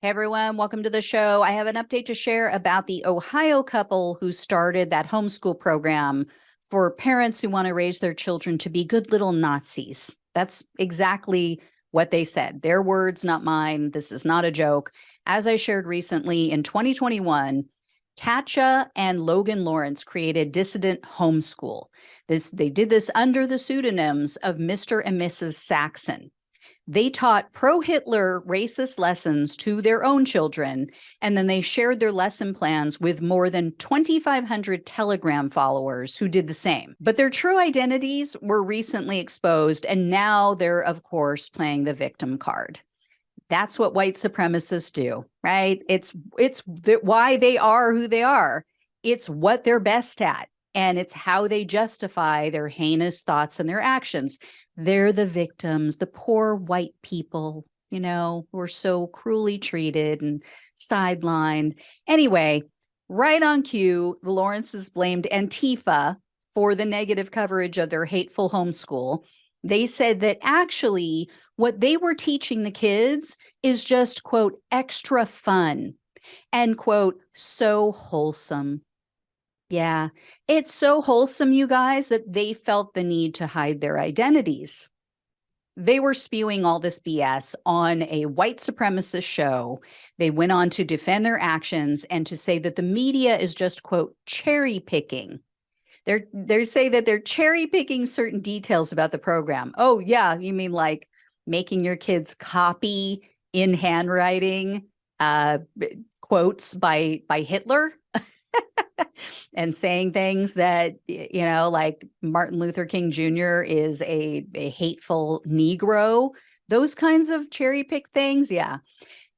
Hey everyone, welcome to the show. I have an update to share about the Ohio couple who started that homeschool program for parents who want to raise their children to be good little Nazis. That's exactly what they said. Their words, not mine. This is not a joke. As I shared recently in 2021, Katja and Logan Lawrence created Dissident Homeschool. They did this under the pseudonyms of Mr. and Mrs. Saxon. They taught pro-Hitler racist lessons to their own children, and then they shared their lesson plans with more than 2,500 Telegram followers who did the same. But their true identities were recently exposed, and now they're, of course, playing the victim card. That's what white supremacists do, right? It's why they are who they are. It's what they're best at, and it's how they justify their heinous thoughts and their actions. They're the victims, the poor white people, who are so cruelly treated and sidelined. Anyway, right on cue, the Lawrences blamed Antifa for the negative coverage of their hateful homeschool. They said that actually what they were teaching the kids is just, quote, extra fun and, quote, so wholesome. Yeah, it's so wholesome, you guys, that they felt the need to hide their identities. They were spewing all this BS on a white supremacist show. They went on to defend their actions and to say that the media is just, quote, cherry picking. They say that they're cherry picking certain details about the program. Oh, yeah, you mean like making your kids copy in handwriting quotes by Hitler? And saying things that, like Martin Luther King Jr. is a hateful Negro, those kinds of cherry pick things. Yeah.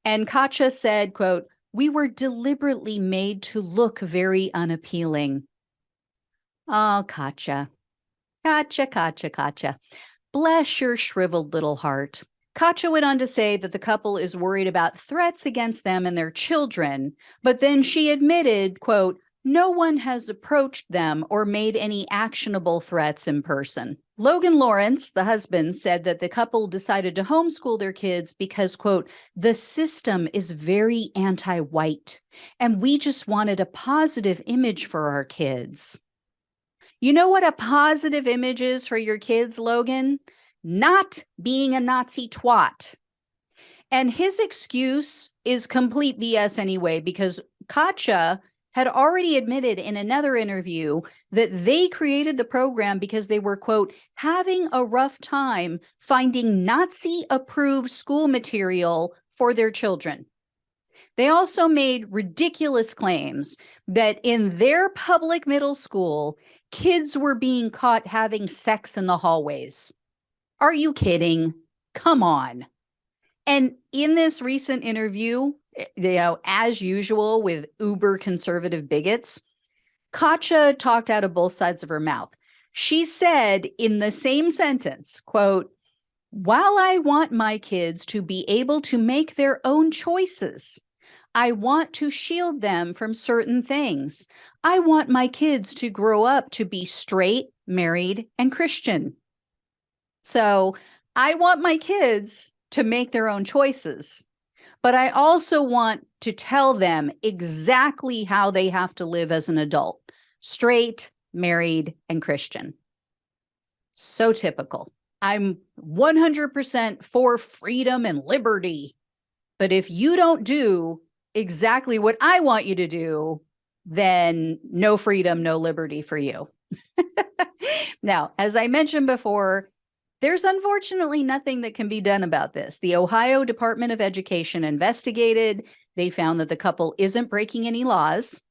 And Katja said, quote, "We were deliberately made to look very unappealing." Oh, Katja. Bless your shriveled little heart. Katja went on to say that the couple is worried about threats against them and their children, but then she admitted, quote, "No one has approached them or made any actionable threats in person." Logan Lawrence, the husband, said that the couple decided to homeschool their kids because, quote, "the system is very anti-white, and we just wanted a positive image for our kids." You know what a positive image is for your kids, Logan? Not being a Nazi twat. And his excuse is complete BS anyway, because Katja had already admitted in another interview that they created the program because they were, quote, "having a rough time finding Nazi-approved school material for their children." They also made ridiculous claims that in their public middle school, kids were being caught having sex in the hallways. Are you kidding? Come on. And in this recent interview, as usual with uber conservative bigots, Katja talked out of both sides of her mouth. She said in the same sentence, quote, "While I want my kids to be able to make their own choices, I want to shield them from certain things. I want my kids to grow up to be straight, married, and Christian. So I want my kids to make their own choices, but I also want to tell them exactly how they have to live as an adult: straight, married, and Christian." So typical. I'm 100% for freedom and liberty, but if you don't do exactly what I want you to do, then no freedom, no liberty for you. Now, as I mentioned before, there's unfortunately nothing that can be done about this. The Ohio Department of Education investigated. They found that the couple isn't breaking any laws.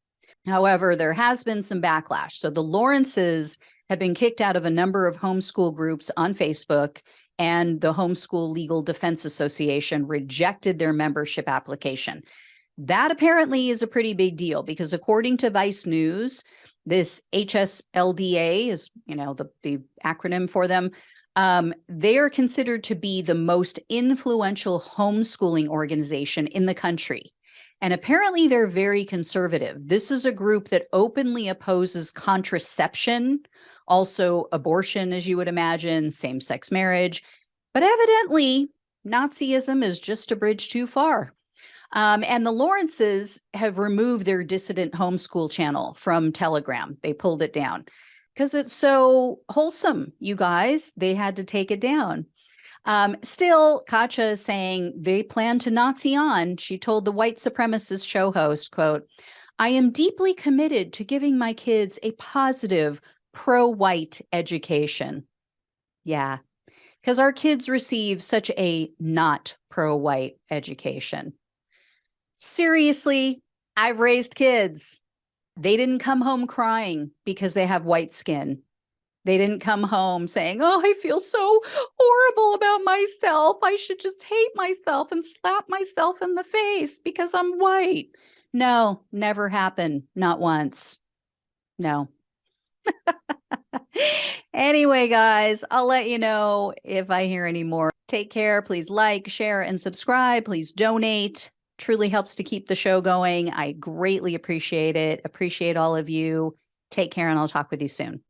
However, there has been some backlash. So the Lawrences have been kicked out of a number of homeschool groups on Facebook, and the Homeschool Legal Defense Association rejected their membership application. That apparently is a pretty big deal because according to Vice News, this HSLDA is, the acronym for them. They are considered to be the most influential homeschooling organization in the country. And apparently they're very conservative. This is a group that openly opposes contraception, also abortion, as you would imagine, same-sex marriage. But evidently, Nazism is just a bridge too far. And the Lawrences have removed their Dissident Homeschool channel from Telegram. They pulled it down because it's so wholesome, you guys. They had to take it down. Still, Katja is saying they plan to Nazi on. She told the white supremacist show host, quote, "I am deeply committed to giving my kids a positive, pro-white education." Yeah, because our kids receive such a not pro-white education. Seriously, I've raised kids. They didn't come home crying because they have white skin. They didn't come home saying, "Oh, I feel so horrible about myself. I should just hate myself and slap myself in the face because I'm white." No, never happened. Not once. No. Anyway, guys, I'll let you know if I hear any more. Take care. Please like, share, and subscribe. Please donate. Truly helps to keep the show going. I greatly appreciate it. Appreciate all of you. Take care, and I'll talk with you soon.